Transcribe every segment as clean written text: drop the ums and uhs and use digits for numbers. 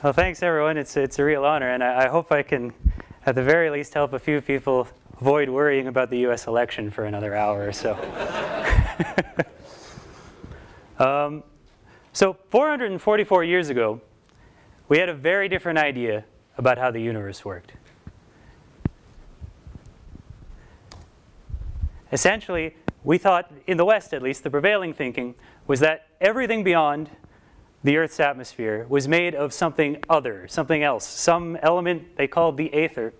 Well, thanks everyone. It's a real honor, and I hope I can, at the very least, help a few people avoid worrying about the U.S. election for another hour or so. So 444 years ago, we had a very different idea about how the universe worked. Essentially, we thought, in the West at least, the prevailing thinking was that everything beyond the Earth's atmosphere was made of something other, something else, some element they called the aether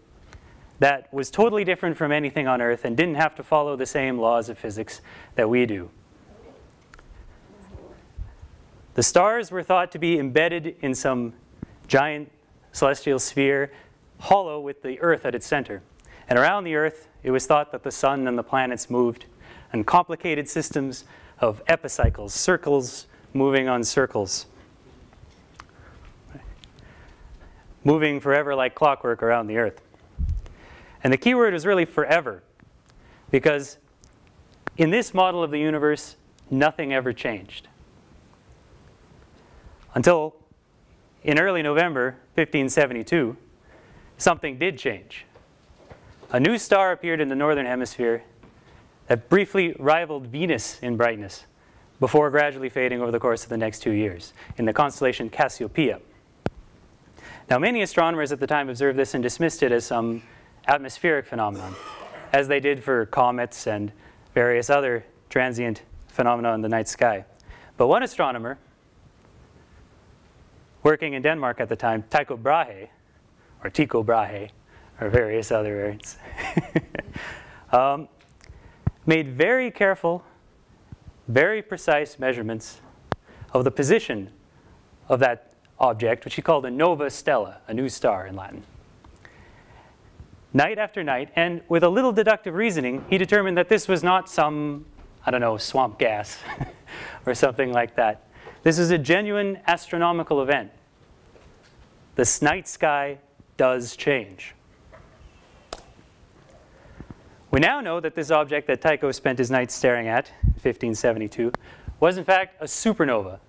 that was totally different from anything on Earth and didn't have to follow the same laws of physics that we do. The stars were thought to be embedded in some giant celestial sphere, hollow with the Earth at its center. And around the Earth, it was thought that the sun and the planets moved in complicated systems of epicycles, circles moving on circles, moving forever like clockwork around the Earth. And the key word is really forever, because in this model of the universe, nothing ever changed. Until in early November 1572, something did change. A new star appeared in the northern hemisphere that briefly rivaled Venus in brightness before gradually fading over the course of the next 2 years in the constellation Cassiopeia. Now, many astronomers at the time observed this and dismissed it as some atmospheric phenomenon, as they did for comets and various other transient phenomena in the night sky. But one astronomer working in Denmark at the time, Tycho Brahe, or Tycho Brahe, or various other variants, made very careful, very precise measurements of the position of that object, which he called a nova stella, a new star in Latin. Night after night, and with a little deductive reasoning, he determined that this was not some, I don't know, swamp gas or something like that. This is a genuine astronomical event. The night sky does change. We now know that this object that Tycho spent his nights staring at in 1572 was in fact a supernova,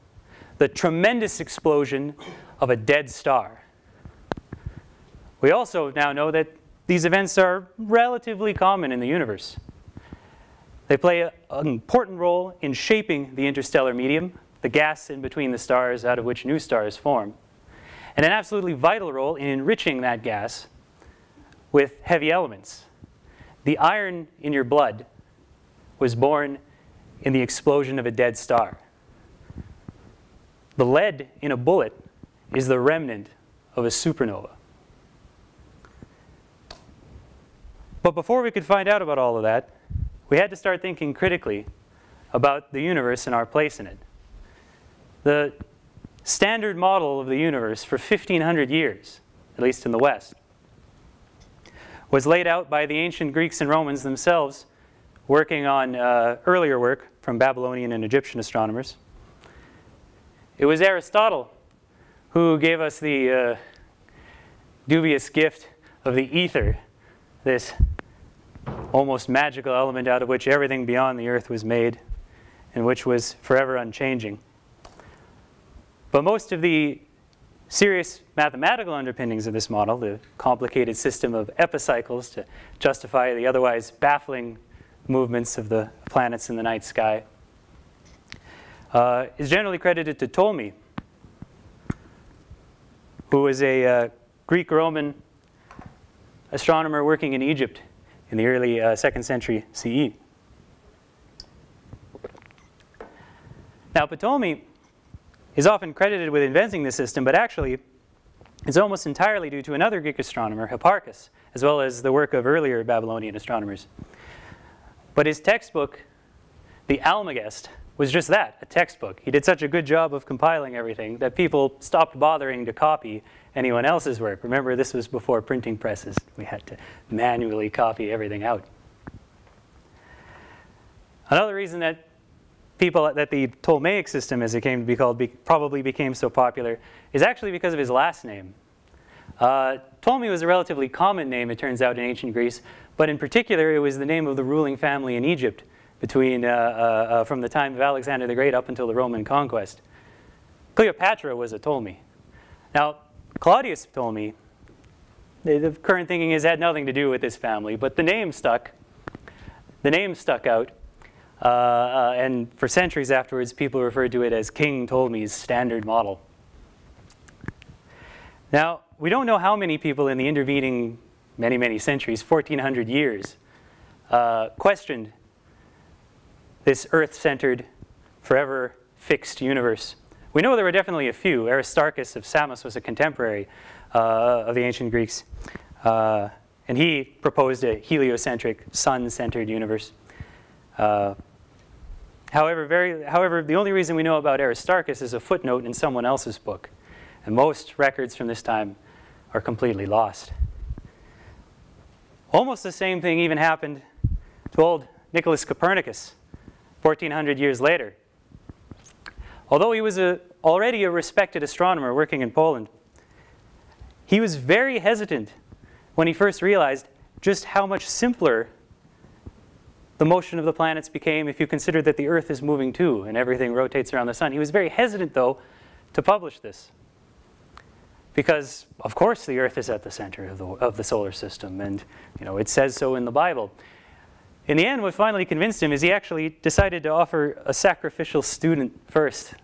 the tremendous explosion of a dead star. We also now know that these events are relatively common in the universe. They play an important role in shaping the interstellar medium, the gas in between the stars out of which new stars form, and an absolutely vital role in enriching that gas with heavy elements. The iron in your blood was born in the explosion of a dead star. The lead in a bullet is the remnant of a supernova. But before we could find out about all of that, we had to start thinking critically about the universe and our place in it. The standard model of the universe for 1,500 years, at least in the West, was laid out by the ancient Greeks and Romans themselves, working on earlier work from Babylonian and Egyptian astronomers. It was Aristotle who gave us the dubious gift of the ether, this almost magical element out of which everything beyond the Earth was made and which was forever unchanging. But most of the serious mathematical underpinnings of this model, the complicated system of epicycles to justify the otherwise baffling movements of the planets in the night sky, is generally credited to Ptolemy, who was a Greek-Roman astronomer working in Egypt in the early 2nd century CE. Now, Ptolemy is often credited with inventing this system, but actually it's almost entirely due to another Greek astronomer, Hipparchus, as well as the work of earlier Babylonian astronomers. But his textbook, the Almagest, was just that, a textbook. He did such a good job of compiling everything that people stopped bothering to copy anyone else's work. Remember, this was before printing presses. We had to manually copy everything out. Another reason that the Ptolemaic system, as it came to be called, probably became so popular is actually because of his last name. Ptolemy was a relatively common name, it turns out, in ancient Greece, but in particular, it was the name of the ruling family in Egypt between, from the time of Alexander the Great up until the Roman conquest. Cleopatra was a Ptolemy. Now, Claudius told me the current thinking has had nothing to do with this family, but the name stuck. The name stuck out. And for centuries afterwards, people referred to it as King Ptolemy's standard model. Now, we don't know how many people in the intervening many, many centuries, 1,400 years, questioned this Earth-centered, forever fixed universe. We know there were definitely a few. Aristarchus of Samos was a contemporary of the ancient Greeks. And he proposed a heliocentric, sun-centered universe. However, the only reason we know about Aristarchus is a footnote in someone else's book. And most records from this time are completely lost. Almost the same thing even happened to old Nicholas Copernicus, 1,400 years later. Although he was already a respected astronomer working in Poland, he was very hesitant when he first realized just how much simpler the motion of the planets became if you consider that the Earth is moving too and everything rotates around the sun. He was very hesitant, though, to publish this. Because, of course, the Earth is at the center of the solar system, and it says so in the Bible. In the end, what finally convinced him is he actually decided to offer a sacrificial student first,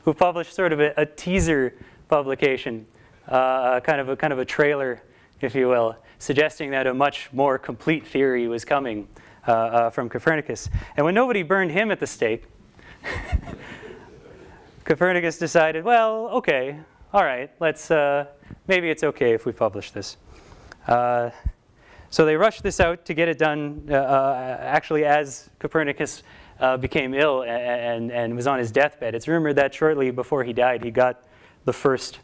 who published sort of a teaser publication, kind of a trailer, if you will, suggesting that a much more complete theory was coming from Copernicus. And when nobody burned him at the stake, Copernicus decided, well, okay, all right, let's maybe it's okay if we publish this. So they rushed this out to get it done actually as Copernicus became ill and was on his deathbed. It's rumored that shortly before he died, he got the first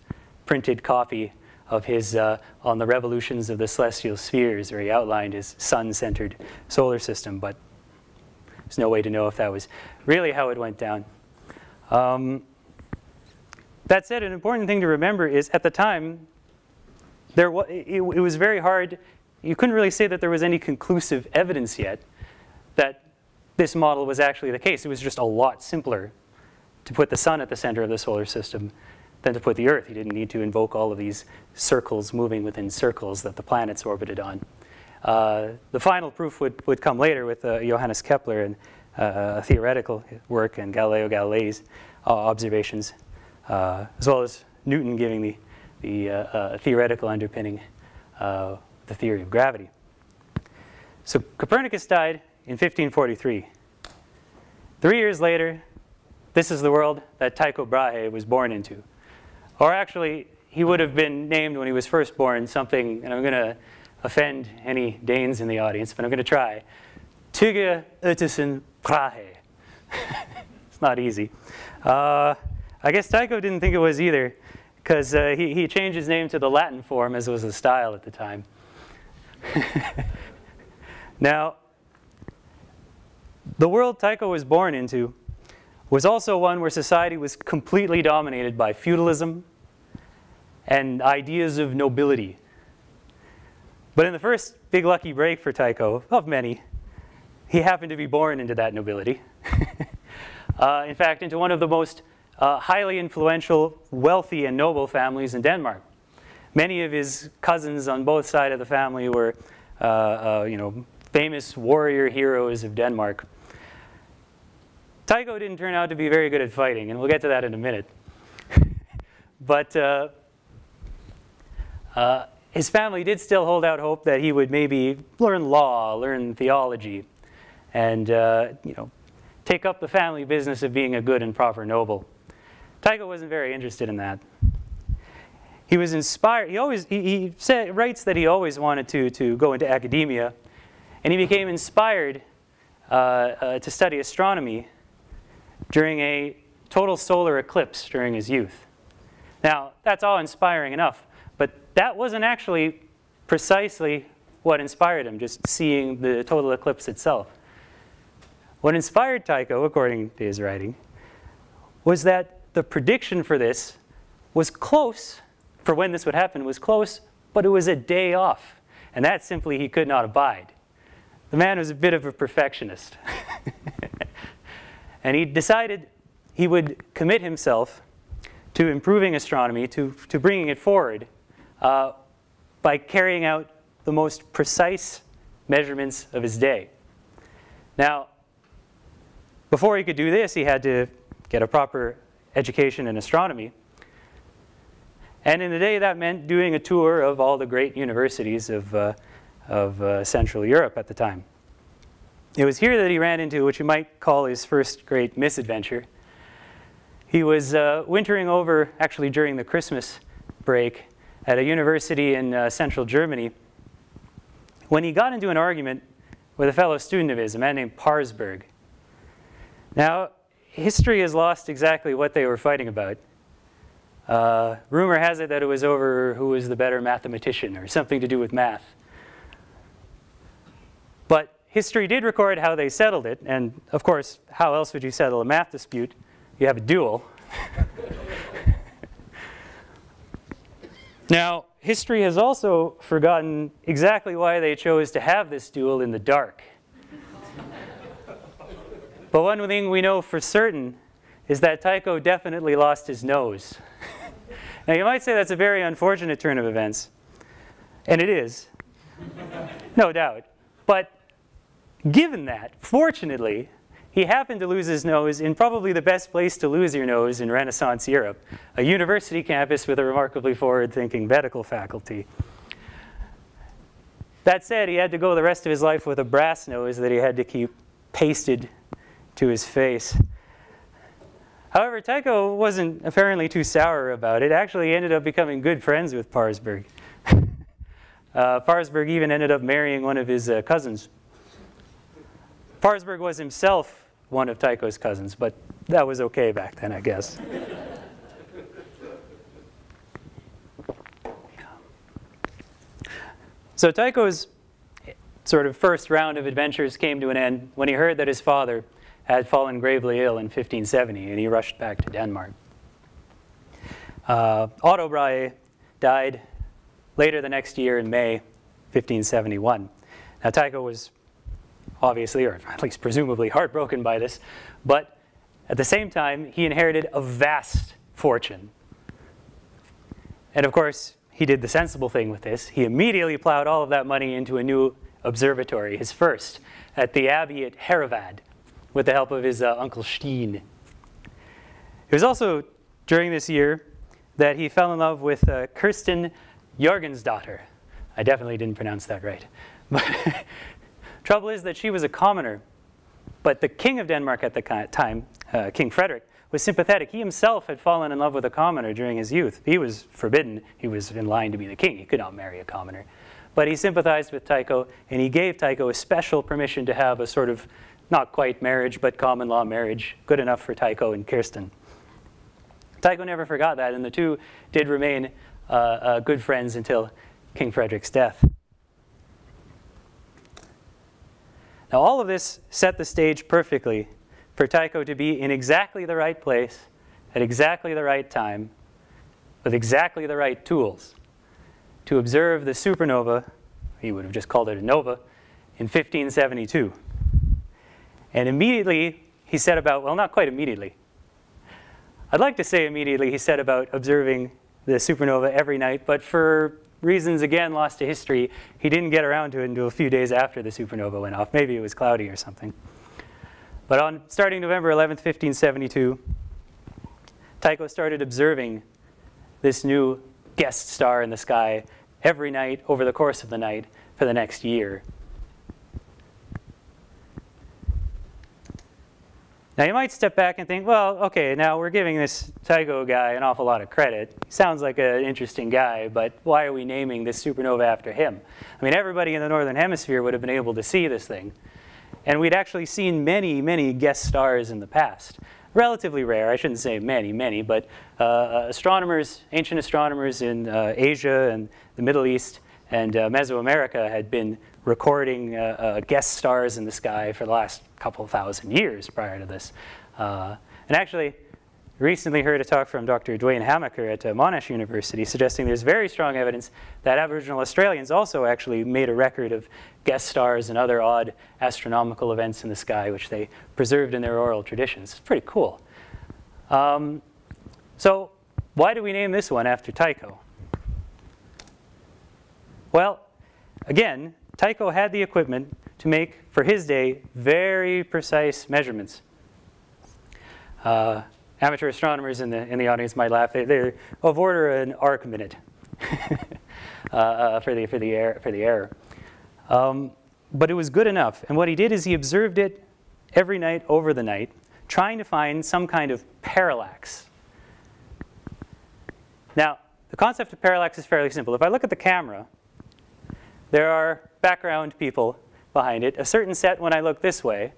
printed copy of his on the revolutions of the celestial spheres, where he outlined his sun-centered solar system, but there's no way to know if that was really how it went down. That said, an important thing to remember is at the time, it was very hard. You couldn't really say that there was any conclusive evidence yet that this model was actually the case. It was just a lot simpler to put the sun at the center of the solar system than to put the Earth. You didn't need to invoke all of these circles moving within circles that the planets orbited on. The final proof would come later with Johannes Kepler and a theoretical work and Galileo Galilei's observations, as well as Newton giving the theoretical underpinning the theory of gravity. So Copernicus died in 1543. 3 years later, this is the world that Tycho Brahe was born into. Or actually, he would have been named when he was first born something, and I'm going to offend any Danes in the audience, but I'm going to try. Tycho Brahe. It's not easy. I guess Tycho didn't think it was either, because he changed his name to the Latin form, as was the style at the time. Now, the world Tycho was born into was also one where society was completely dominated by feudalism and ideas of nobility. But in the first big lucky break for Tycho, of many, he happened to be born into that nobility. In fact, into one of the most highly influential, wealthy, and noble families in Denmark. Many of his cousins on both sides of the family were famous warrior heroes of Denmark. Tycho didn't turn out to be very good at fighting, and we'll get to that in a minute. But his family did still hold out hope that he would maybe learn law, learn theology, and take up the family business of being a good and proper noble. Tycho wasn't very interested in that. He was inspired. He writes that he always wanted to go into academia, and he became inspired to study astronomy during a total solar eclipse during his youth. Now, that's all inspiring enough, but that wasn't actually precisely what inspired him, just seeing the total eclipse itself. What inspired Tycho, according to his writing, was that the prediction for this was close, for when this would happen was close, but it was a day off. And that simply he could not abide. The man was a bit of a perfectionist. And he decided he would commit himself to improving astronomy, to bringing it forward by carrying out the most precise measurements of his day. Now, before he could do this, he had to get a proper education in astronomy. And in the day, that meant doing a tour of all the great universities of Central Europe at the time. It was here that he ran into what you might call his first great misadventure. He was wintering over, actually during the Christmas break, at a university in central Germany when he got into an argument with a fellow student of his, a man named Parsberg. Now, history has lost exactly what they were fighting about. Rumor has it that it was over who was the better mathematician or something to do with math. But history did record how they settled it, and of course, how else would you settle a math dispute? You have a duel. Now, history has also forgotten exactly why they chose to have this duel in the dark. But one thing we know for certain is that Tycho definitely lost his nose. Now, you might say that's a very unfortunate turn of events, and it is, no doubt. But given that, fortunately, he happened to lose his nose in probably the best place to lose your nose in Renaissance Europe, a university campus with a remarkably forward-thinking medical faculty. That said, he had to go the rest of his life with a brass nose that he had to keep pasted to his face. However, Tycho wasn't apparently too sour about it. Actually, he ended up becoming good friends with Parsberg. Parsberg even ended up marrying one of his cousins. Parsberg was himself one of Tycho's cousins, but that was okay back then, I guess. So Tycho's sort of first round of adventures came to an end when he heard that his father had fallen gravely ill in 1570, and he rushed back to Denmark. Otto Brahe died later the next year in May 1571. Now Tycho was obviously, or at least presumably, heartbroken by this, but at the same time, he inherited a vast fortune. And of course, he did the sensible thing with this. He immediately plowed all of that money into a new observatory, his first, at the Abbey at Heravad, with the help of his Uncle Steen. It was also during this year that he fell in love with Kirsten Jorgensdatter. I definitely didn't pronounce that right. But trouble is that she was a commoner, but the king of Denmark at the time, King Frederick, was sympathetic. He himself had fallen in love with a commoner during his youth. He was forbidden. He was in line to be the king. He could not marry a commoner. But he sympathized with Tycho, and he gave Tycho a special permission to have a sort of not quite marriage, but common law marriage, good enough for Tycho and Kirsten. Tycho never forgot that, and the two did remain good friends until King Frederick's death. Now, all of this set the stage perfectly for Tycho to be in exactly the right place, at exactly the right time, with exactly the right tools to observe the supernova, he would have just called it a nova, in 1572. And immediately, he set about, well, not quite immediately. I'd like to say immediately he set about observing the supernova every night, but for reasons, again, lost to history, he didn't get around to it until a few days after the supernova went off. Maybe it was cloudy or something. But starting November 11th, 1572, Tycho started observing this new guest star in the sky every night over the course of the night for the next year. Now, you might step back and think, well, okay, now we're giving this Tycho guy an awful lot of credit. He sounds like an interesting guy, but why are we naming this supernova after him? I mean, everybody in the Northern Hemisphere would have been able to see this thing. And we'd actually seen many, many guest stars in the past. Relatively rare, I shouldn't say many, many, but astronomers, ancient astronomers in Asia and the Middle East and Mesoamerica had been recording guest stars in the sky for the last couple thousand years prior to this. And actually, recently heard a talk from Dr. Dwayne Hamaker at Monash University suggesting there's very strong evidence that Aboriginal Australians also actually made a record of guest stars and other odd astronomical events in the sky, which they preserved in their oral traditions. It's pretty cool. So why do we name this one after Tycho? Well, again, Tycho had the equipment to make, for his day, very precise measurements. Amateur astronomers in the audience might laugh. They're of order an arc minute for the error. But it was good enough. And what he did is he observed it every night over the night, trying to find some kind of parallax. Now, the concept of parallax is fairly simple. If I look at the camera, there are background people behind it, a certain set when I look this way.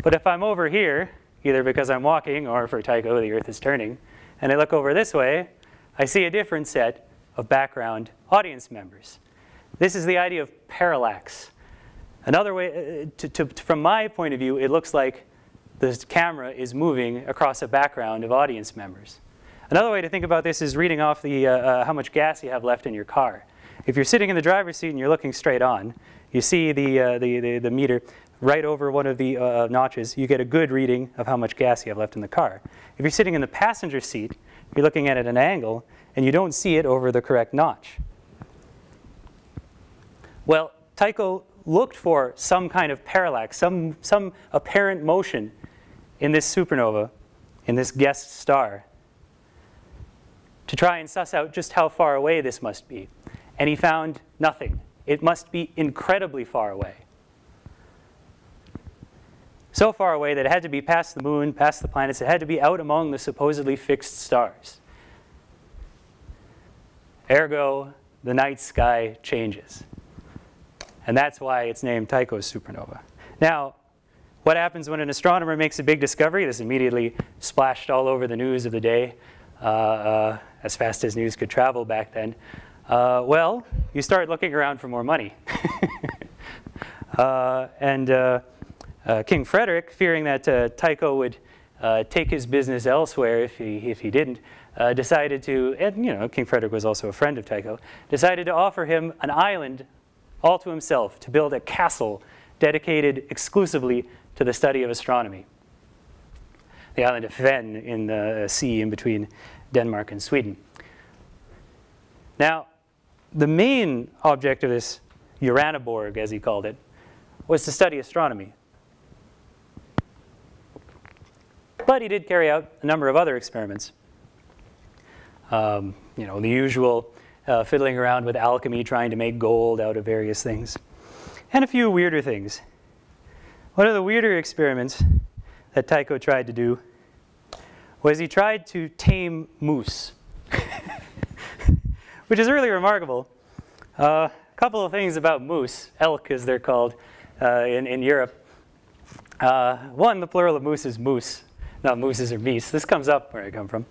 But if I'm over here, either because I'm walking or for Tycho, the Earth is turning, and I look over this way, I see a different set of background audience members. This is the idea of parallax. Another way, from my point of view, it looks like the camera is moving across a background of audience members. Another way to think about this is reading off the how much gas you have left in your car. If you're sitting in the driver's seat and you're looking straight on, you see the meter right over one of the notches. You get a good reading of how much gas you have left in the car. If you're sitting in the passenger seat, you're looking at it at an angle, and you don't see it over the correct notch. Well, Tycho looked for some kind of parallax, some apparent motion in this supernova, in this guest star, to try and suss out just how far away this must be. And he found nothing. It must be incredibly far away. So far away that it had to be past the moon, past the planets. It had to be out among the supposedly fixed stars. Ergo, the night sky changes. And that's why it's named Tycho's supernova. Now, what happens when an astronomer makes a big discovery? This immediately splashed all over the news of the day, as fast as news could travel back then. Well, you start looking around for more money. King Frederick, fearing that Tycho would take his business elsewhere if he didn't, decided to, and King Frederick was also a friend of Tycho, decided to offer him an island all to himself, to build a castle dedicated exclusively to the study of astronomy. The island of Fven in the sea in between Denmark and Sweden. Now, the main object of this Uraniborg, as he called it, was to study astronomy. But he did carry out a number of other experiments. The usual fiddling around with alchemy, trying to make gold out of various things, and a few weirder things. One of the weirder experiments that Tycho tried to do was he tried to tame moose, which is really remarkable. A couple of things about moose, elk as they're called in Europe. One, the plural of moose is moose, not mooses or meese. This comes up where I come from.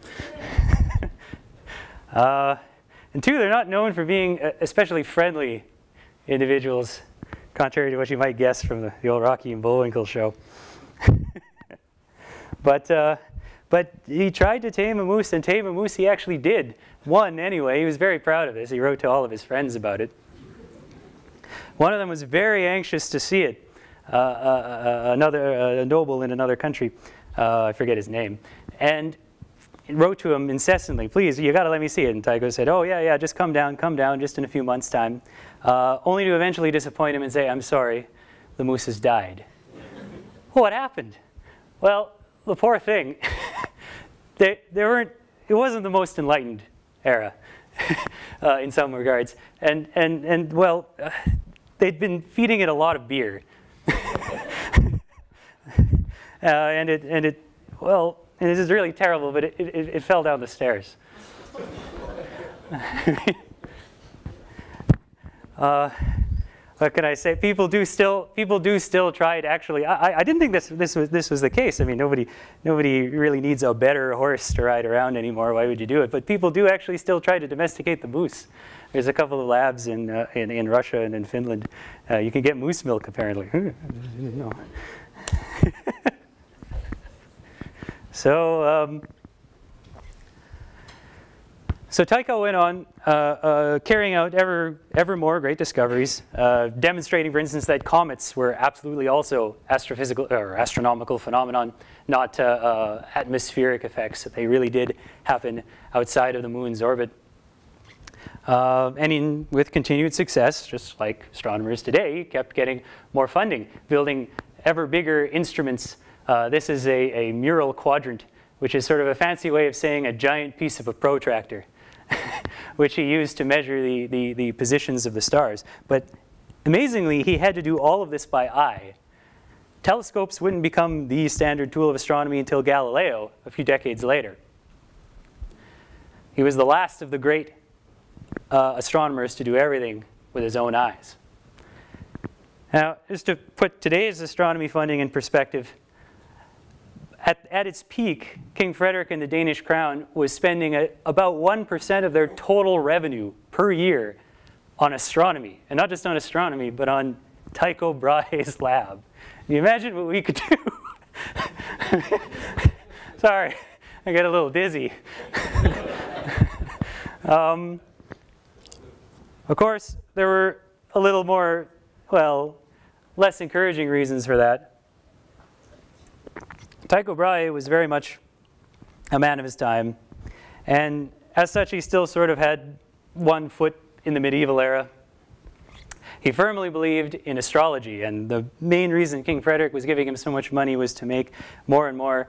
And two, they're not known for being especially friendly individuals, contrary to what you might guess from the old Rocky and Bullwinkle show. But he tried to tame a moose, and tame a moose he actually did. One, anyway. He was very proud of this. He wrote to all of his friends about it. One of them was very anxious to see it. A noble in another country, I forget his name, and wrote to him incessantly, please, you got to let me see it. And Tycho said, oh, yeah, just come down, just in a few months' time. Only to eventually disappoint him and say, I'm sorry, the moose has died. What happened? Well, the poor thing, it wasn't the most enlightened era in some regards. And well, they'd been feeding it a lot of beer. And this is really terrible, but it fell down the stairs. What can I say? People do still try it. Actually, I didn't think this was the case. I mean, nobody really needs a better horse to ride around anymore. Why would you do it? But people do actually still try to domesticate the moose. There's a couple of labs in Russia and in Finland. You can get moose milk apparently. No. So Tycho went on carrying out ever more great discoveries, demonstrating, for instance, that comets were absolutely also astrophysical or astronomical phenomenon, not atmospheric effects. That they really did happen outside of the moon's orbit. And with continued success, just like astronomers today, he kept getting more funding, building ever bigger instruments. This is a mural quadrant, which is sort of a fancy way of saying a giant piece of a protractor, which he used to measure the positions of the stars. But amazingly, he had to do all of this by eye. Telescopes wouldn't become the standard tool of astronomy until Galileo, a few decades later. He was the last of the great astronomers to do everything with his own eyes. Now, just to put today's astronomy funding in perspective, at its peak, King Frederick and the Danish crown was spending about 1% of their total revenue per year on astronomy. And not just on astronomy, but on Tycho Brahe's lab. Can you imagine what we could do? Sorry, I get a little dizzy. Of course, there were a little more, well, less encouraging reasons for that. Tycho Brahe was very much a man of his time, and as such he still sort of had one foot in the medieval era. He firmly believed in astrology, and the main reason King Frederick was giving him so much money was to make more and more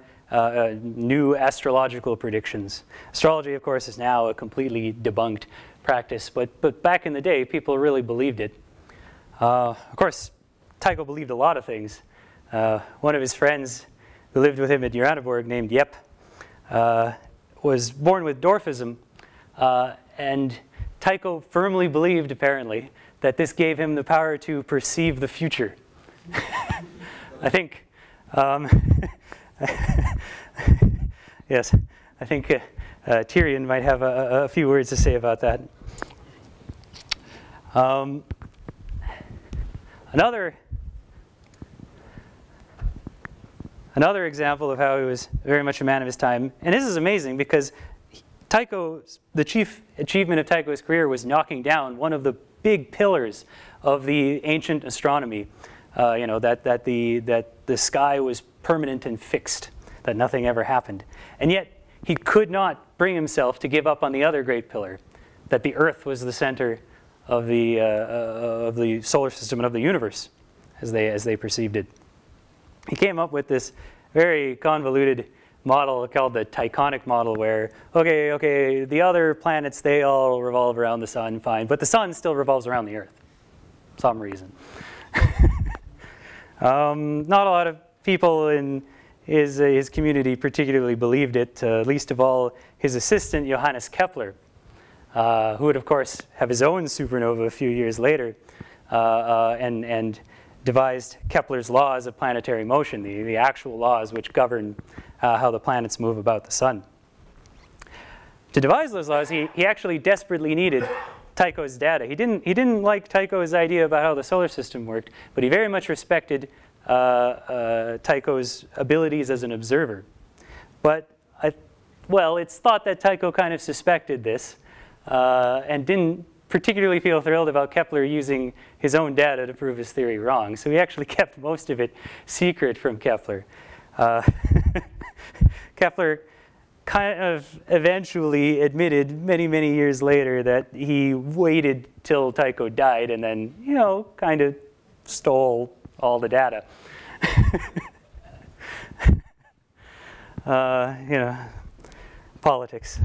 new astrological predictions. Astrology, of course, is now a completely debunked practice, but back in the day people really believed it. Of course, Tycho believed a lot of things. One of his friends who lived with him at Uraniborg, named Yep, was born with dwarfism, and Tycho firmly believed, apparently, that this gave him the power to perceive the future. I think, yes, I think Tyrion might have a few words to say about that. Another example of how he was very much a man of his time, and this is amazing because the chief achievement of Tycho's career was knocking down one of the big pillars of the ancient astronomy, that the sky was permanent and fixed, that nothing ever happened. And yet he could not bring himself to give up on the other great pillar, that the Earth was the center of the solar system and of the universe, as they perceived it. He came up with this very convoluted model called the Tychonic model, where, okay, the other planets, they all revolve around the sun, fine, but the sun still revolves around the Earth, for some reason. Not a lot of people in his community particularly believed it, least of all his assistant, Johannes Kepler, who would, of course, have his own supernova a few years later, and devised Kepler's laws of planetary motion, the actual laws which govern how the planets move about the sun. To devise those laws, he actually desperately needed Tycho's data. He didn't like Tycho's idea about how the solar system worked, but he very much respected Tycho's abilities as an observer. But, it's thought that Tycho kind of suspected this and didn't particularly feel thrilled about Kepler using his own data to prove his theory wrong. So he actually kept most of it secret from Kepler. Kepler kind of eventually admitted many, many years later that he waited till Tycho died and then, kind of stole all the data. Politics.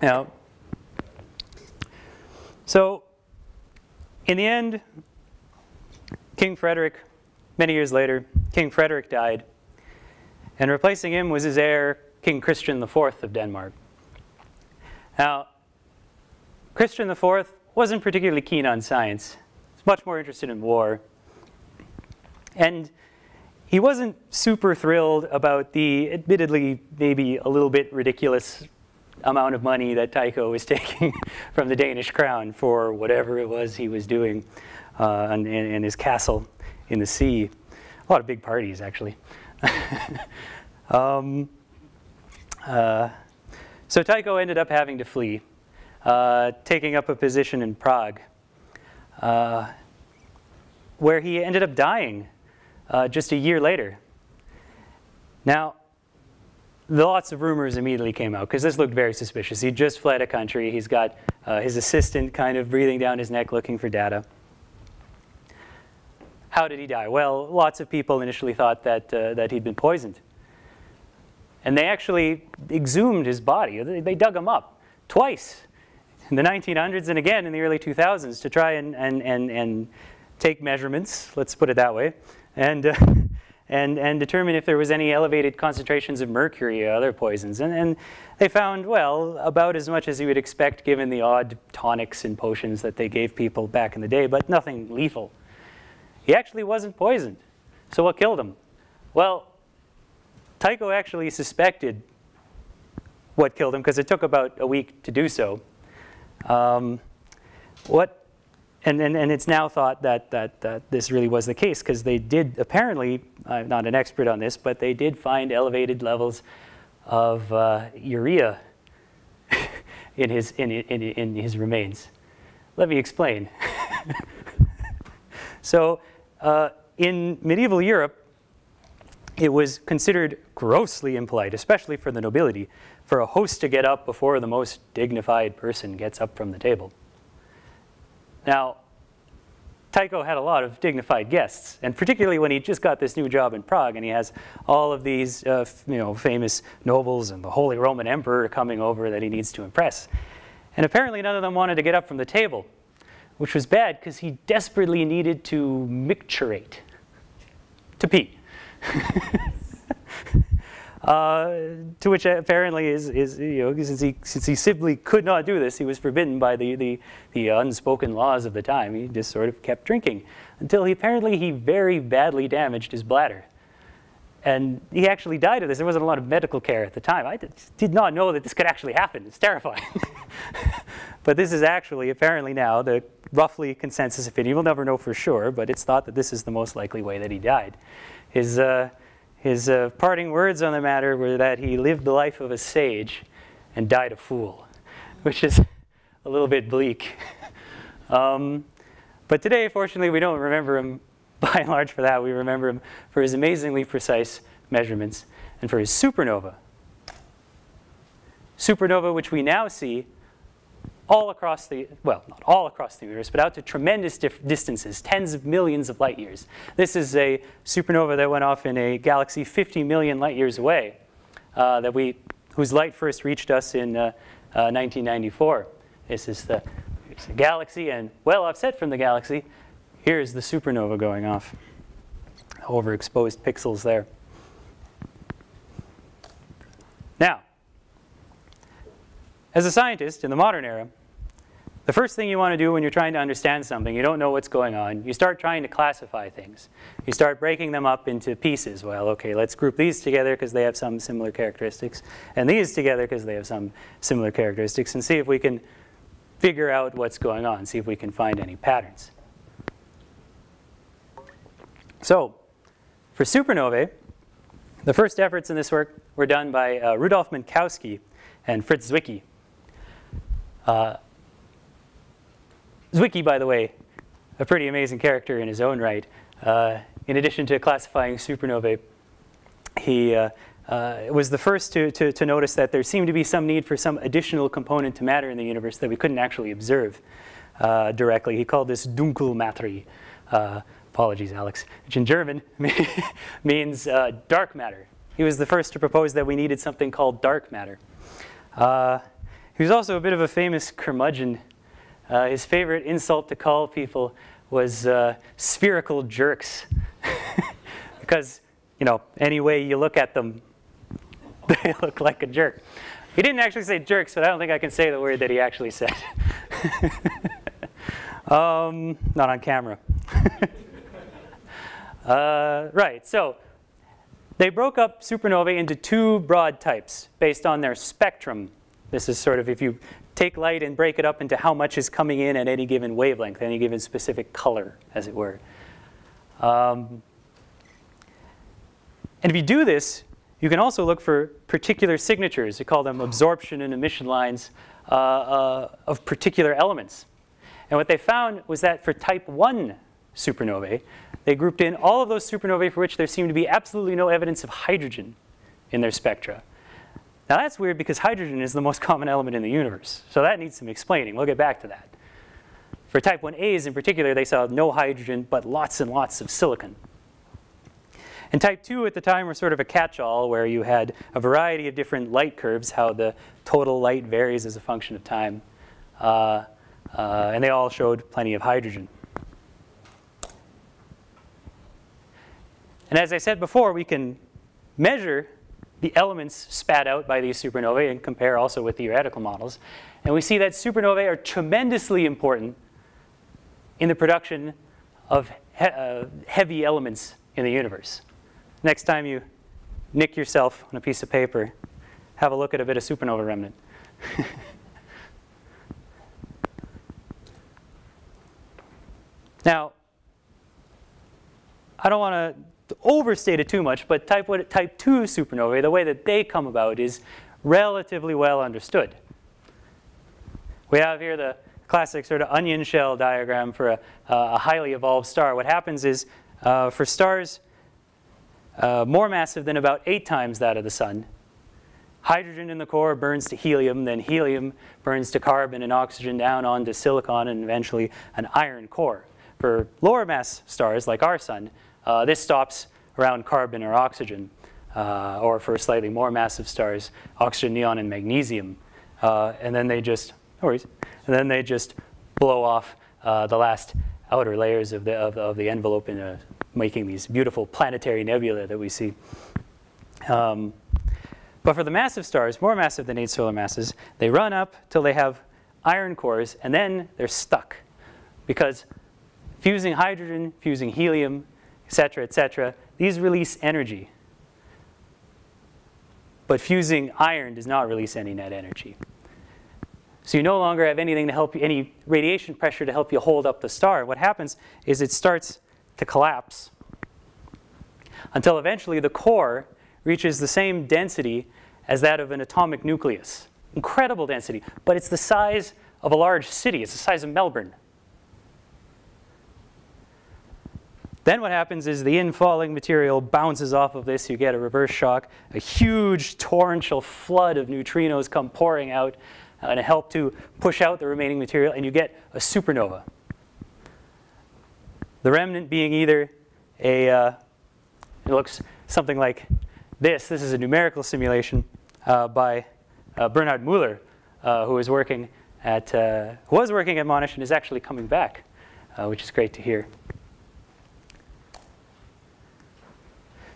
Now, so in the end, many years later, King Frederick died, and replacing him was his heir, King Christian IV of Denmark. Now, Christian IV wasn't particularly keen on science. He's much more interested in war. And he wasn't super thrilled about the, admittedly, maybe a little bit ridiculous amount of money that Tycho was taking from the Danish crown for whatever it was he was doing in his castle in the sea. A lot of big parties, actually. So Tycho ended up having to flee, taking up a position in Prague, where he ended up dying just a year later. Now, lots of rumors immediately came out, because this looked very suspicious. He just fled a country. He's got his assistant kind of breathing down his neck looking for data. How did he die? Well, lots of people initially thought that he'd been poisoned. And they actually exhumed his body. They dug him up twice in the 1900s and again in the early 2000s to try and take measurements, let's put it that way, and determine if there was any elevated concentrations of mercury or other poisons. And they found, well, about as much as you would expect given the odd tonics and potions that they gave people back in the day, but nothing lethal. He actually wasn't poisoned. So what killed him? Well, Tycho actually suspected what killed him, because it took about a week to do so. And it's now thought that this really was the case, because they did apparently, I'm not an expert on this, but they did find elevated levels of urea in his remains. Let me explain. So in medieval Europe, it was considered grossly impolite, especially for the nobility, for a host to get up before the most dignified person gets up from the table. Now, Tycho had a lot of dignified guests, and particularly when he just got this new job in Prague, and he has all of these famous nobles and the Holy Roman Emperor coming over that he needs to impress. And apparently none of them wanted to get up from the table, which was bad because he desperately needed to micturate, to pee. To which apparently since he simply could not do this, he was forbidden by the unspoken laws of the time. He just sort of kept drinking until he very badly damaged his bladder. And he actually died of this. There wasn't a lot of medical care at the time. I did not know that this could actually happen. It's terrifying. But this is actually, apparently now, the roughly consensus opinion. We'll never know for sure, but it's thought that this is the most likely way that he died. His parting words on the matter were that he lived the life of a sage and died a fool, which is a little bit bleak. But today, fortunately, we don't remember him by and large for that. We remember him for his amazingly precise measurements and for his supernova. Supernova, which we now see all across the, well, not all across the universe, but out to tremendous distances, tens of millions of light years. This is a supernova that went off in a galaxy 50 million light years away, whose light first reached us in 1994. This is the galaxy, and well offset from the galaxy, here's the supernova going off. Overexposed pixels there. Now, as a scientist in the modern era, the first thing you want to do when you're trying to understand something, you don't know what's going on, you start trying to classify things. You start breaking them up into pieces. Well, okay, let's group these together because they have some similar characteristics, and these together because they have some similar characteristics, and see if we can figure out what's going on, see if we can find any patterns. So, for supernovae, the first efforts in this work were done by Rudolf Minkowski and Fritz Zwicky. Zwicky, by the way, a pretty amazing character in his own right. In addition to classifying supernovae, he was the first to notice that there seemed to be some need for some additional component to matter in the universe that we couldn't actually observe directly. He called this Dunkelmaterie. Apologies, Alex, which in German means dark matter. He was the first to propose that we needed something called dark matter. He was also a bit of a famous curmudgeon. His favorite insult to call people was spherical jerks. Because, you know, any way you look at them, they look like a jerk. He didn't actually say jerks, but I don't think I can say the word that he actually said. Not on camera. Right, so they broke up supernovae into two broad types based on their spectrum. This is sort of if you take light and break it up into how much is coming in at any given wavelength, any given specific color, as it were. And if you do this, you can also look for particular signatures. We call them absorption and emission lines of particular elements. And what they found was that for type 1 supernovae, they grouped in all of those supernovae for which there seemed to be absolutely no evidence of hydrogen in their spectra. Now that's weird because hydrogen is the most common element in the universe. So that needs some explaining. We'll get back to that. For type 1As in particular, they saw no hydrogen, but lots and lots of silicon. And type 2 at the time were sort of a catch-all where you had a variety of different light curves, how the total light varies as a function of time. And they all showed plenty of hydrogen. And as I said before, we can measure the elements spat out by these supernovae and compare also with theoretical models. And we see that supernovae are tremendously important in the production of heavy elements in the universe. Next time you nick yourself on a piece of paper, have a look at a bit of supernova remnant. Now, I don't want to overstate it too much, but type 2 supernovae, the way that they come about is relatively well understood. We have here the classic sort of onion shell diagram for a highly evolved star. What happens is for stars more massive than about 8 times that of the sun, hydrogen in the core burns to helium, then helium burns to carbon and oxygen down onto silicon and eventually an iron core. For lower mass stars like our sun, this stops around carbon or oxygen, or for slightly more massive stars, oxygen, neon, and magnesium. And then they just blow off the last outer layers of the envelope in making these beautiful planetary nebulae that we see. But for the massive stars, more massive than 8 solar masses, they run up till they have iron cores, and then they're stuck. Because fusing hydrogen, fusing helium, etc., these release energy. But fusing iron does not release any net energy. So you no longer have anything to help you, any radiation pressure to help you hold up the star. What happens is it starts to collapse until eventually the core reaches the same density as that of an atomic nucleus. Incredible density, but it's the size of a large city. It's the size of Melbourne. Then what happens is the infalling material bounces off of this. You get a reverse shock. A huge torrential flood of neutrinos come pouring out and help to push out the remaining material, and you get a supernova. The remnant being either it looks something like this. This is a numerical simulation by Bernhard Müller, who was working at Monash and is actually coming back, which is great to hear.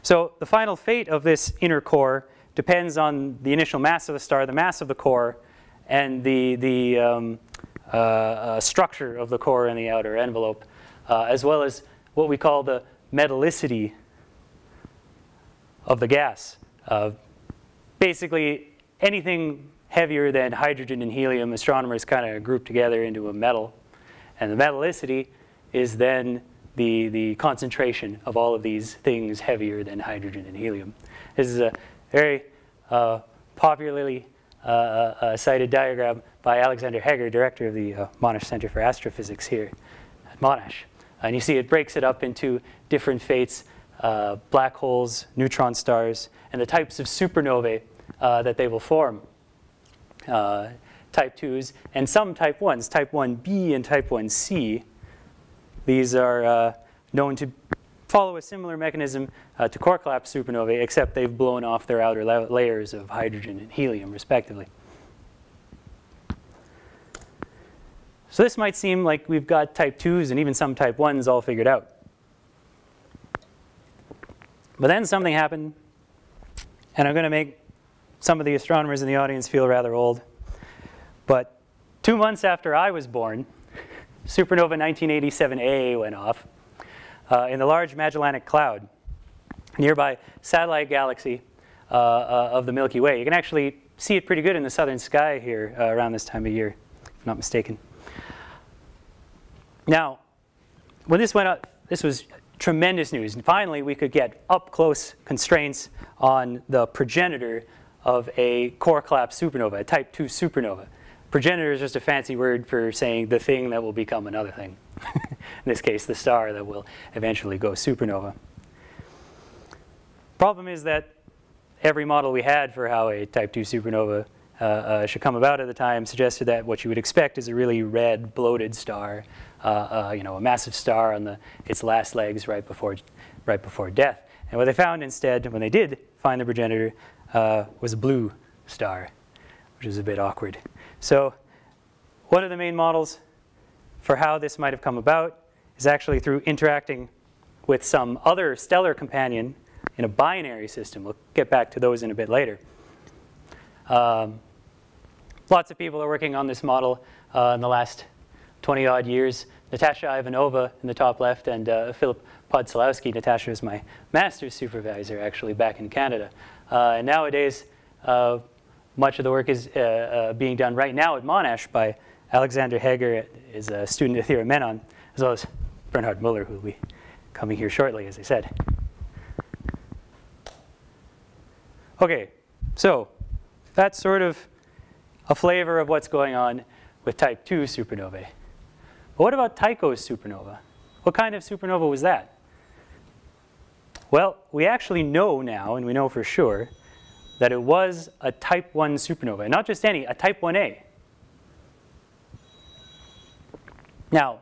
So the final fate of this inner core depends on the initial mass of the star, the mass of the core, and the structure of the core in the outer envelope, as well as what we call the metallicity of the gas. Basically, anything heavier than hydrogen and helium, astronomers kind of group together into a metal. And the metallicity is then the concentration of all of these things heavier than hydrogen and helium. This is a very popularly cited diagram by Alexander Heger, director of the Monash Center for Astrophysics here at Monash. And you see it breaks it up into different fates, black holes, neutron stars, and the types of supernovae that they will form. Type 2s and some type 1s, type 1b and type 1c. These are known to follow a similar mechanism to core collapse supernovae, except they've blown off their outer layers of hydrogen and helium, respectively. So this might seem like we've got type 2s and even some type 1s all figured out. But then something happened, and I'm going to make some of the astronomers in the audience feel rather old. But 2 months after I was born, supernova 1987A went off in the Large Magellanic Cloud, nearby satellite galaxy of the Milky Way. You can actually see it pretty good in the southern sky here around this time of year, if I'm not mistaken. Now, when this went up, this was tremendous news. And finally, we could get up-close constraints on the progenitor of a core collapse supernova, a type 2 supernova. Progenitor is just a fancy word for saying the thing that will become another thing. In this case, the star that will eventually go supernova. Problem is that every model we had for how a type 2 supernova should come about at the time suggested that what you would expect is a really red, bloated star, you know, a massive star on its last legs right before death. And what they found instead, when they did find the progenitor, was a blue star, which is a bit awkward. So one of the main models for how this might have come about is actually through interacting with some other stellar companion in a binary system. We'll get back to those in a bit later. Lots of people are working on this model in the last 20-odd years. Natasha Ivanova in the top left, and Philip Podsolowski. Natasha is my master's supervisor, actually, back in Canada. And nowadays, much of the work is being done right now at Monash by Alexander Heger, is a student of Theorem Menon, as well as Bernhard Muller, who will be coming here shortly, as I said. Okay, so that's sort of a flavor of what's going on with type 2 supernovae. But what about Tycho's supernova? What kind of supernova was that? Well, we actually know now, and we know for sure, that it was a type 1 supernova. And not just any, a type 1a. Now,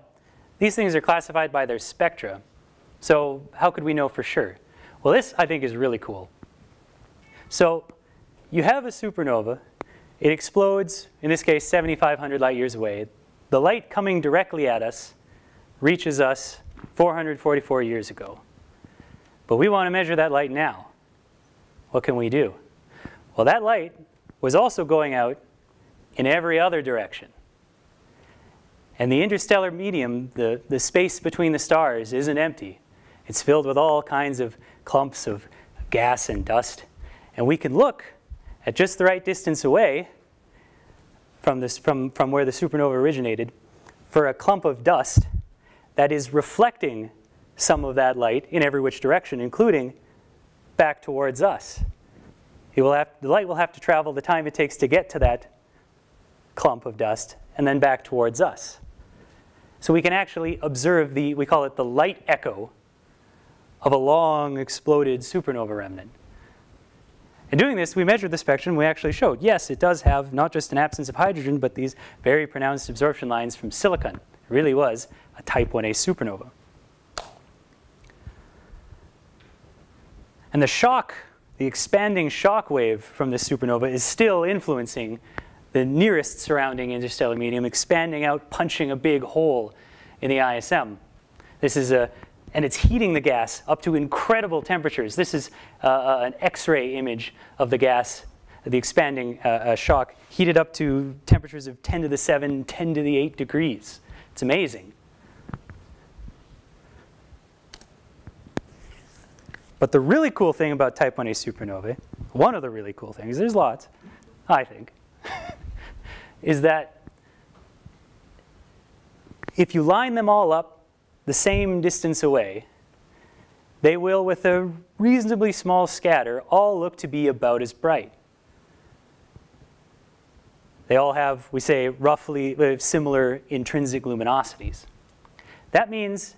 these things are classified by their spectra. So how could we know for sure? Well, this, I think, is really cool. So you have a supernova. It explodes, in this case, 7,500 light years away. The light coming directly at us reaches us 444 years ago. But we want to measure that light now. What can we do? Well, that light was also going out in every other direction. And the interstellar medium, the space between the stars, isn't empty. It's filled with all kinds of clumps of gas and dust. And we can look at just the right distance away from where the supernova originated for a clump of dust that is reflecting some of that light in every which direction, including back towards us. The light will have to travel the time it takes to get to that clump of dust and then back towards us. So we can actually observe we call it the light echo of a long exploded supernova remnant. In doing this, we measured the spectrum. We actually showed, yes, it does have not just an absence of hydrogen, but these very pronounced absorption lines from silicon. It really was a type 1a supernova. And the shock, the expanding shock wave from this supernova is still influencing the nearest surrounding interstellar medium, expanding out, punching a big hole in the ISM. This is and it's heating the gas up to incredible temperatures. This is an X-ray image of the gas, the expanding shock, heated up to temperatures of 10 to the 7, 10 to the 8 degrees. It's amazing. But the really cool thing about type 1a supernovae, one of the really cool things, there's lots, I think, is that if you line them all up the same distance away, they will, with a reasonably small scatter, all look to be about as bright. They all have, we say, roughly similar intrinsic luminosities. That means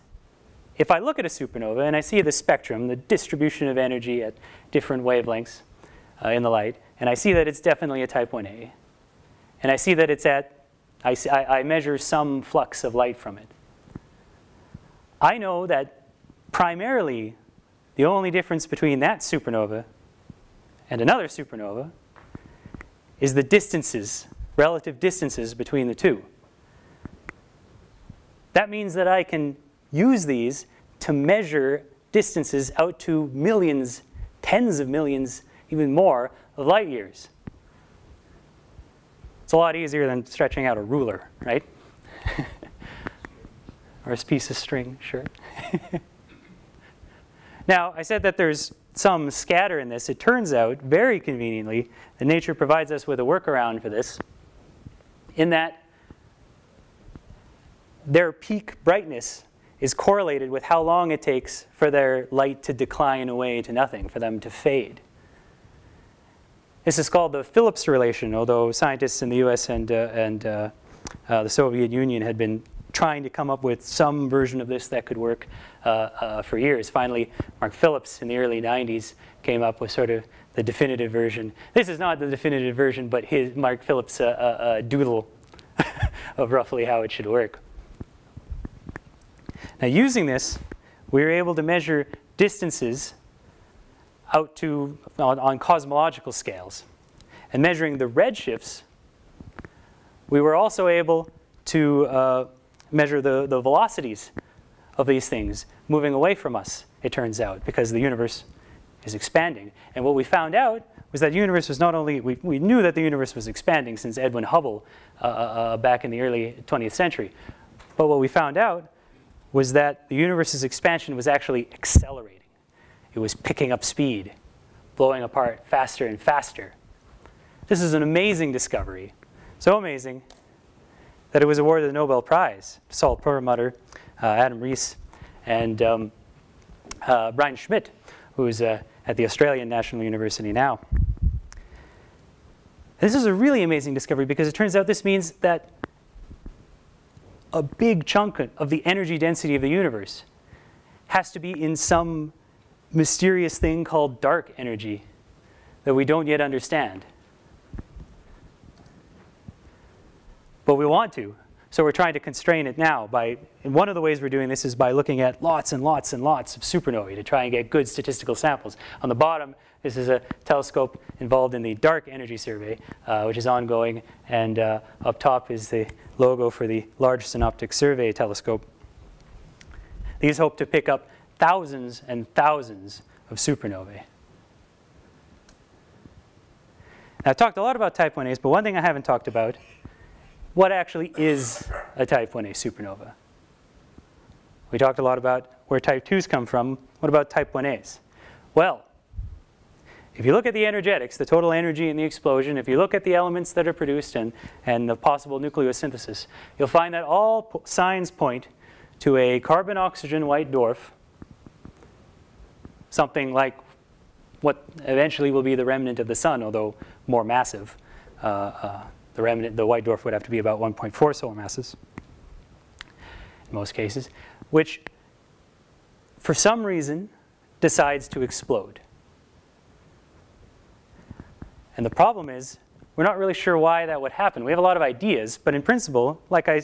if I look at a supernova and I see the spectrum, the distribution of energy at different wavelengths in the light, and I see that it's definitely a type 1a, and I see that it's I measure some flux of light from it, I know that primarily the only difference between that supernova and another supernova is the distances, relative distances between the two. That means that I can use these to measure distances out to millions, tens of millions, even more, of light years. It's a lot easier than stretching out a ruler, right? Or a piece of string, sure. Now, I said that there's some scatter in this. It turns out, very conveniently, that nature provides us with a workaround for this, in that their peak brightness is correlated with how long it takes for their light to decline away to nothing, for them to fade. This is called the Phillips relation, although scientists in the US and the Soviet Union had been trying to come up with some version of this that could work for years. Finally, Mark Phillips in the early 90s came up with sort of the definitive version. This is not the definitive version, but Mark Phillips' doodle of roughly how it should work. Now, using this, we were able to measure distances out to on cosmological scales. And measuring the redshifts, we were also able to measure the velocities of these things moving away from us, it turns out, because the universe is expanding. And what we found out was that the universe was not only, we knew that the universe was expanding since Edwin Hubble back in the early 20th century. But what we found out was that the universe's expansion was actually accelerating. It was picking up speed, blowing apart faster and faster. This is an amazing discovery. So amazing that it was awarded the Nobel Prize. Saul Perlmutter, Adam Rees, and Brian Schmidt, who's at the Australian National University now. This is a really amazing discovery because it turns out this means that a big chunk of the energy density of the universe has to be in some mysterious thing called dark energy that we don't yet understand. But we want to. So we're trying to constrain it now and one of the ways we're doing this is by looking at lots and lots and lots of supernovae to try and get good statistical samples. On the bottom, this is a telescope involved in the Dark Energy Survey, which is ongoing, and up top is the logo for the Large Synoptic Survey telescope. These hope to pick up thousands and thousands of supernovae. Now, I've talked a lot about type 1As, but one thing I haven't talked about: what actually is a type 1A supernova? We talked a lot about where type 2s come from. What about type 1As? Well, if you look at the energetics, the total energy in the explosion, if you look at the elements that are produced and the possible nucleosynthesis, you'll find that all signs point to a carbon-oxygen white dwarf, something like what eventually will be the remnant of the sun, although more massive. The white dwarf would have to be about 1.4 solar masses in most cases, which for some reason decides to explode. And the problem is, we're not really sure why that would happen. We have a lot of ideas, but in principle, like I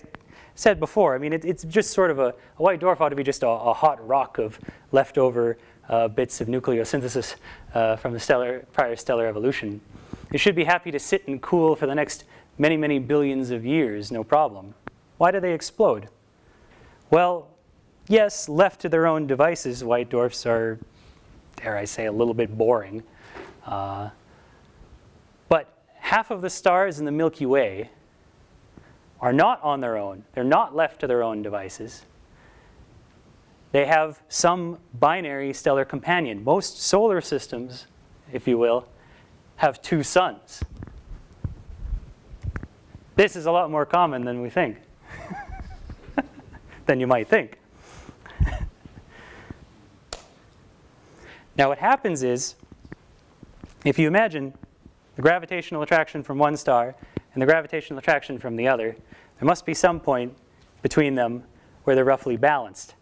said before, I mean, it's just sort of a white dwarf ought to be just a hot rock of leftover bits of nucleosynthesis from the prior stellar evolution. It should be happy to sit and cool for the next many, many billions of years, no problem. Why do they explode? Well, yes, left to their own devices, white dwarfs are, dare I say, a little bit boring. But half of the stars in the Milky Way are not on their own. They're not left to their own devices. They have some binary stellar companion. Most solar systems, if you will, have two suns. This is a lot more common than we think, than you might think. Now what happens is, if you imagine the gravitational attraction from one star and the gravitational attraction from the other, there must be some point between them where they're roughly balanced.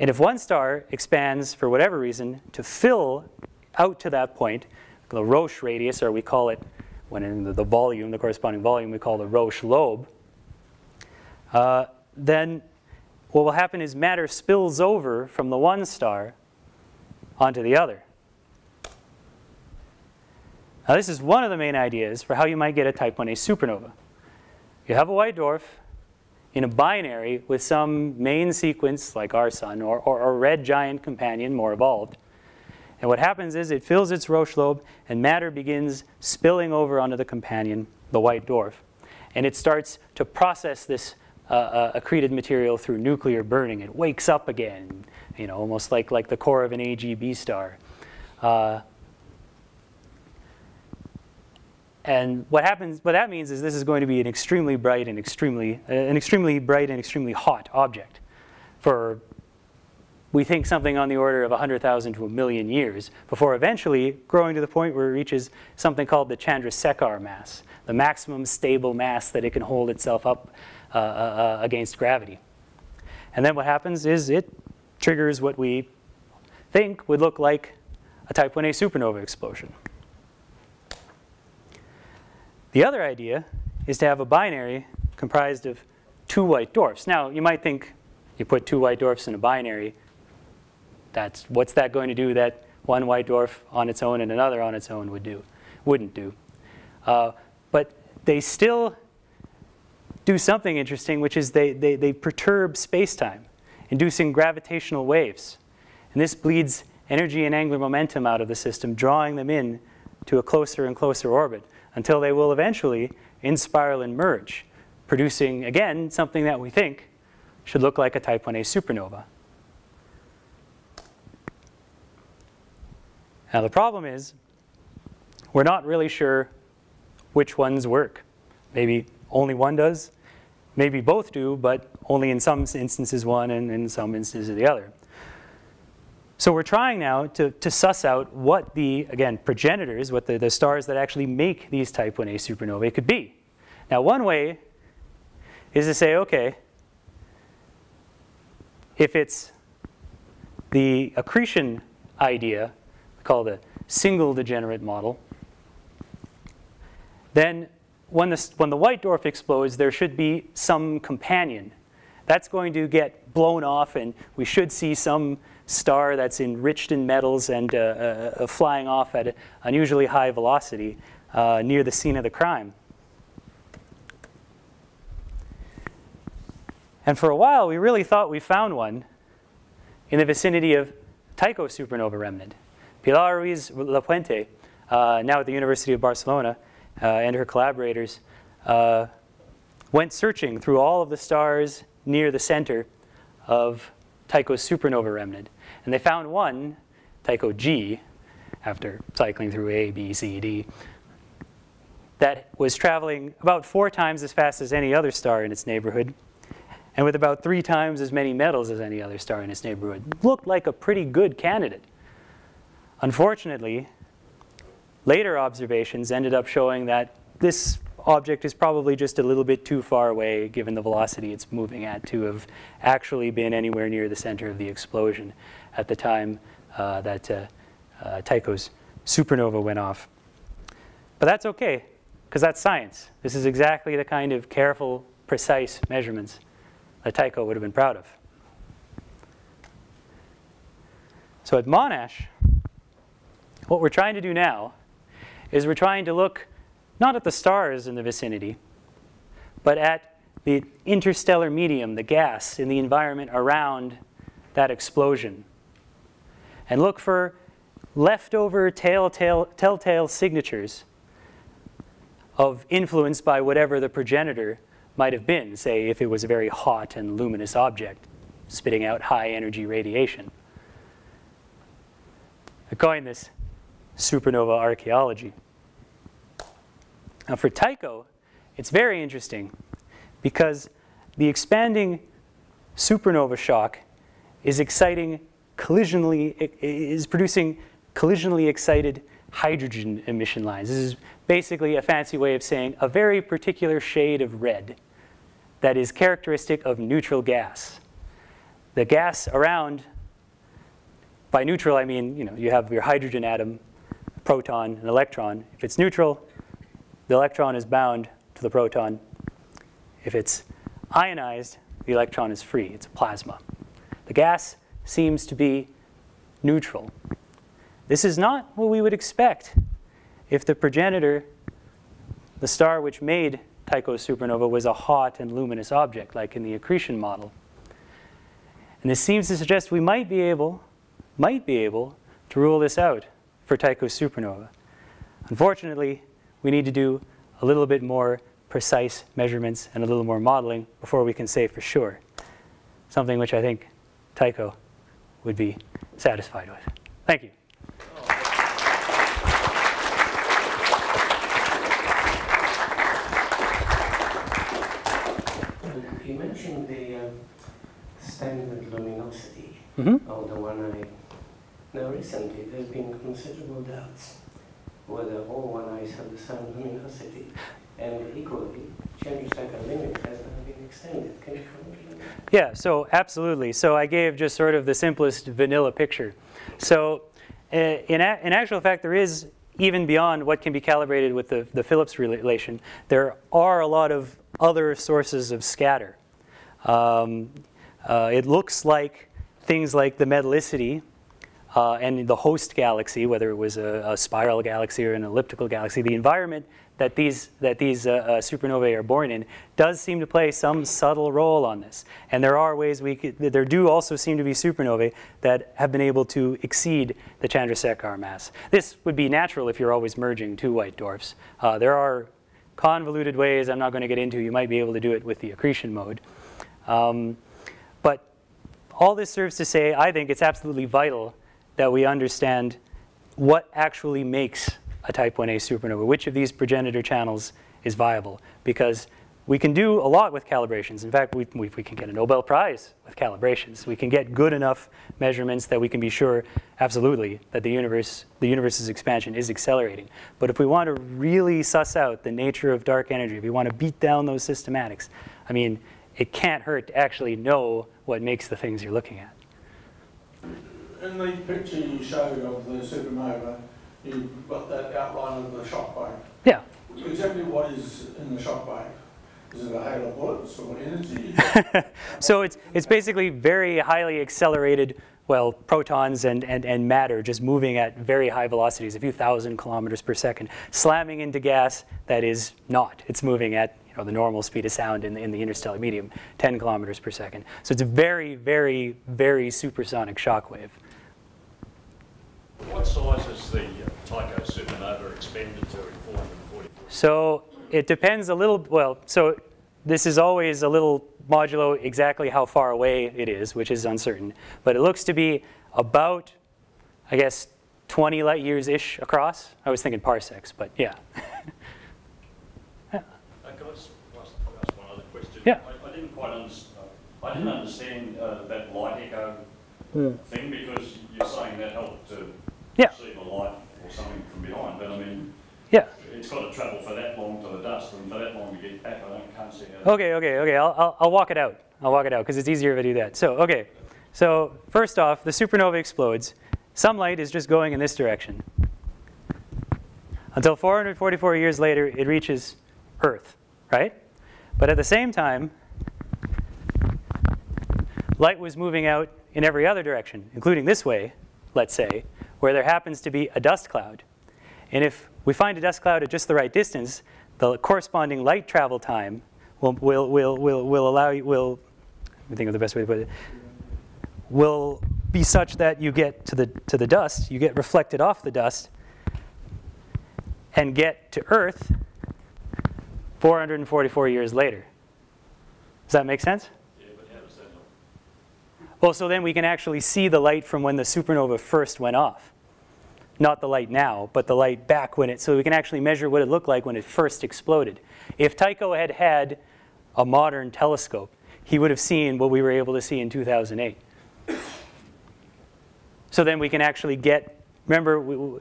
And if one star expands for whatever reason to fill out to that point, the Roche radius, or we call it, when in the volume, the corresponding volume, we call the Roche lobe, then what will happen is matter spills over from the one star onto the other. Now this is one of the main ideas for how you might get a type 1A supernova. You have a white dwarf in a binary with some main sequence like our sun, or a red giant companion, more evolved. And what happens is it fills its Roche lobe and matter begins spilling over onto the companion, the white dwarf. And it starts to process this accreted material through nuclear burning. It wakes up again, you know, almost like the core of an AGB star. And what that means is this is going to be an extremely bright and extremely hot object. for, we think, something on the order of 100,000 to 1,000,000 years, before eventually growing to the point where it reaches something called the Chandrasekhar mass, the maximum stable mass that it can hold itself up against gravity. And then what happens is it triggers what we think would look like a Type 1a supernova explosion. The other idea is to have a binary comprised of two white dwarfs. Now, you might think you put two white dwarfs in a binary, what's that going to do that one white dwarf on its own and another on its own wouldn't do. But they still do something interesting, which is they perturb space-time, inducing gravitational waves. And this bleeds energy and angular momentum out of the system, drawing them in to a closer and closer orbit until they will eventually in-spiral and merge, producing, again, something that we think should look like a Type 1a supernova. Now, the problem is we're not really sure which ones work. Maybe only one does. Maybe both do, but only in some instances one and in some instances the other. So we're trying now to suss out what the, again, progenitors, what the stars that actually make these Type 1a supernovae could be. Now, one way is to say, okay, if it's the accretion idea, called a single degenerate model, then when the white dwarf explodes, there should be some companion. That's going to get blown off, and we should see some star that's enriched in metals and flying off at an unusually high velocity near the scene of the crime. And for a while, we really thought we found one in the vicinity of Tycho supernova remnant. Pilar Ruiz Lapuente, now at the University of Barcelona, and her collaborators went searching through all of the stars near the center of Tycho's supernova remnant. And they found one, Tycho G, after cycling through A, B, C, D, that was traveling about 4 times as fast as any other star in its neighborhood, and with about 3 times as many metals as any other star in its neighborhood. Looked like a pretty good candidate. Unfortunately, later observations ended up showing that this object is probably just a little bit too far away, given the velocity it's moving at, to have actually been anywhere near the center of the explosion at the time that Tycho's supernova went off. But that's okay, because that's science. This is exactly the kind of careful, precise measurements that Tycho would have been proud of. So at Monash, what we're trying to do now is we're trying to look not at the stars in the vicinity, but at the interstellar medium, the gas in the environment around that explosion, and look for leftover telltale signatures of influence by whatever the progenitor might have been, say if it was a very hot and luminous object spitting out high energy radiation. I coined this supernova archaeology. Now for Tycho, it's very interesting because the expanding supernova shock is producing collisionally excited hydrogen emission lines. This is basically a fancy way of saying a very particular shade of red that is characteristic of neutral gas. The gas around, by neutral I mean, you have your hydrogen atom, a proton, an electron. If it's neutral, the electron is bound to the proton. If it's ionized, the electron is free. It's a plasma. The gas seems to be neutral. This is not what we would expect if the progenitor, the star which made Tycho's supernova, was a hot and luminous object, like in the accretion model. And this seems to suggest we might be able to rule this out for Tycho's supernova. Unfortunately, we need to do a little bit more precise measurements and a little more modeling before we can say for sure. Something which I think Tycho would be satisfied with. Thank you. You mentioned the standard luminosity of the one-eye. Now recently there's been considerable doubts whether all one-eyes have the same luminosity, and equally, Chandrasekhar limit has now been extended. Can you comment on that? Yeah, so absolutely. So I gave just sort of the simplest vanilla picture. So in actual fact, there is, even beyond what can be calibrated with the Phillips relation, there are a lot of other sources of scatter. It looks like things like the metallicity and the host galaxy, whether it was a spiral galaxy or an elliptical galaxy, the environment that these supernovae are born in does seem to play some subtle role on this. And there are ways there do also seem to be supernovae that have been able to exceed the Chandrasekhar mass. This would be natural if you're always merging two white dwarfs. There are convoluted ways I'm not going to get into. You might be able to do it with the accretion mode. But all this serves to say, I think it's absolutely vital that we understand what actually makes a type 1a supernova, which of these progenitor channels is viable, because we can do a lot with calibrations. In fact, we can get a Nobel Prize with calibrations. We can get good enough measurements that we can be sure, absolutely, that the universe's expansion is accelerating. But if we want to really suss out the nature of dark energy, if we want to beat down those systematics, I mean, it can't hurt to actually know what makes the things you're looking at. In the picture you showed of the supernova, you've got that outline of the shock wave. Yeah. Exactly what is in the shock wave? Is it a hail of bullets or energy? So it's basically very highly accelerated, well, protons and matter just moving at very high velocities, a few thousand kilometers per second, slamming into gas that is not. It's moving at the normal speed of sound in the interstellar medium, 10 kilometers per second. So it's a very, very, very supersonic shock wave. What size is the Tycho supernova expanded to in 444? So it depends a little, well, so this is always a little modulo exactly how far away it is, which is uncertain. But it looks to be about, I guess, 20 light years-ish across. I was thinking parsecs, but yeah. Can I just ask one other question? Yeah. I didn't quite understand. I didn't understand that light echo thing, because you're saying that helped to see the light or something from behind. But I mean, it's got to travel for that long to the dust, and for that long to get back. I can't see how. Okay. I'll walk it out. I'll walk it out because it's easier if I do that. So so first off, the supernova explodes. Some light is just going in this direction. Until 444 years later, it reaches Earth, right? But at the same time, light was moving out in every other direction, including this way, let's say, where there happens to be a dust cloud. And if we find a dust cloud at just the right distance, the corresponding light travel time will allow you, let me think of the best way to put it, will be such that you get to the dust, you get reflected off the dust, and get to Earth 444 years later. Does that make sense? Yeah, but how does that help? Well, so then we can actually see the light from when the supernova first went off. Not the light now, but the light back when so we can actually measure what it looked like when it first exploded. If Tycho had had a modern telescope, he would have seen what we were able to see in 2008. So then we can actually get, remember,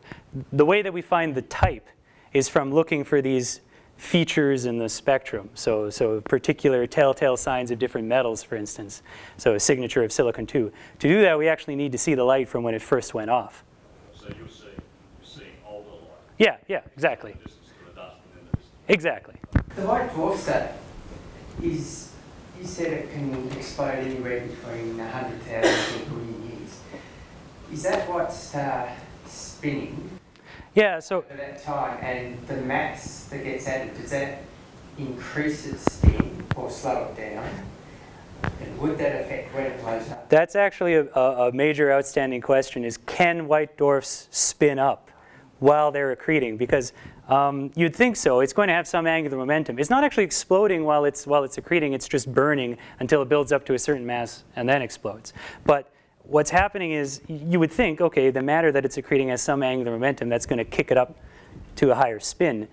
the way that we find the type is from looking for these features in the spectrum. So particular telltale signs of different metals, for instance. So a signature of silicon-2. To do that, we actually need to see the light from when it first went off. So you're seeing older light. Yeah, exactly. The distance to the dust and then the distance. Exactly. The white dwarf star you said it can explode anywhere between 100,000 and 1 billion years. Is that white star spinning? Yeah, so At that time, and the mass that gets added, does that increase its spin or slow it down? And would that affect when it blows up? that's actually a major outstanding question, is can white dwarfs spin up while they're accreting? Because you'd think so. It's going to have some angular momentum. It's not actually exploding while it's accreting. It's just burning until it builds up to a certain mass and then explodes. But what's happening is, you would think, okay, the matter that it's accreting has some angular momentum that's going to kick it up to a higher spin.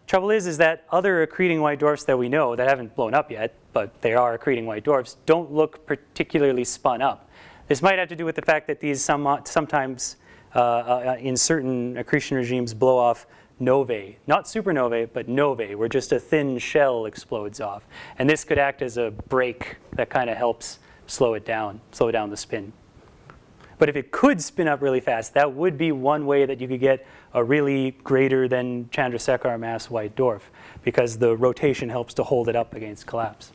trouble is that other accreting white dwarfs that we know that haven't blown up yet, but they are accreting white dwarfs, don't look particularly spun up. This might have to do with the fact that these sometimes in certain accretion regimes blow off novae, not supernovae, but novae, where just a thin shell explodes off. And this could act as a brake that kind of helps slow down the spin. But if it could spin up really fast, that would be one way that you could get a really greater than Chandrasekhar mass white dwarf, because the rotation helps to hold it up against collapse.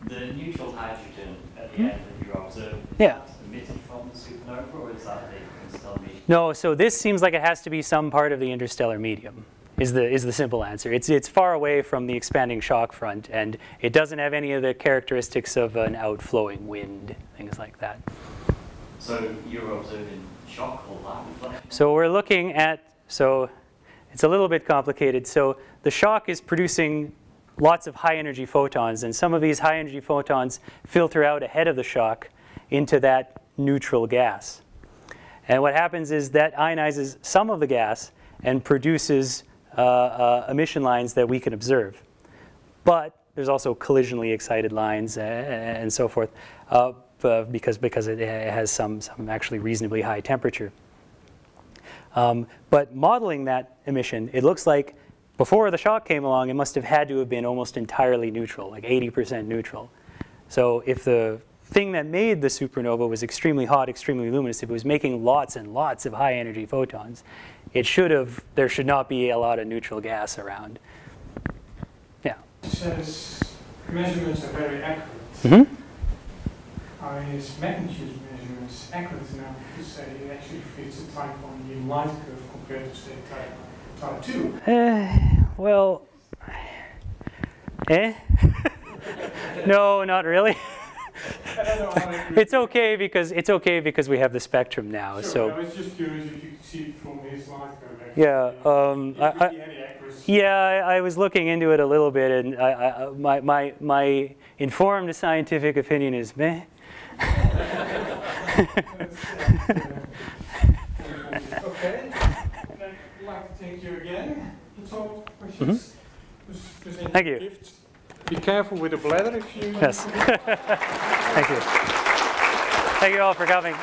The neutral hydrogen at the end that you observed, is that emitted from the supernova, or is that the interstellar medium? No, so this seems like it has to be some part of the interstellar medium, is the simple answer. It's far away from the expanding shock front, and it doesn't have any of the characteristics of an outflowing wind, things like that. So you're observing shock or light reflection? So we're looking at, so it's a little bit complicated. So the shock is producing lots of high energy photons, and some of these high energy photons filter out ahead of the shock into that neutral gas. And what happens is that ionizes some of the gas and produces emission lines that we can observe. But there's also collisionally excited lines and so forth. Because it has some actually reasonably high temperature. But modeling that emission, it looks like before the shock came along, it must have had to have been almost entirely neutral, like 80% neutral. So if the thing that made the supernova was extremely hot, extremely luminous, if it was making lots and lots of high energy photons, there should not be a lot of neutral gas around. Yeah. It says measurements are very accurate. Mm-hmm. Are his magnitude measurements accurate enough to say it actually fits a type 1 light curve compared to, say, type 2? Well, no, not really. I don't know how it's okay because we have the spectrum now. Sure, so I was just curious if you could see it from his light curve. Actually. Yeah, I was looking into it a little bit, and my informed scientific opinion is meh. Okay, I'd like to thank you again. That's all questions. Thank you. Gift. Be careful with the bladder if you... Yes. Thank you. Thank you all for coming.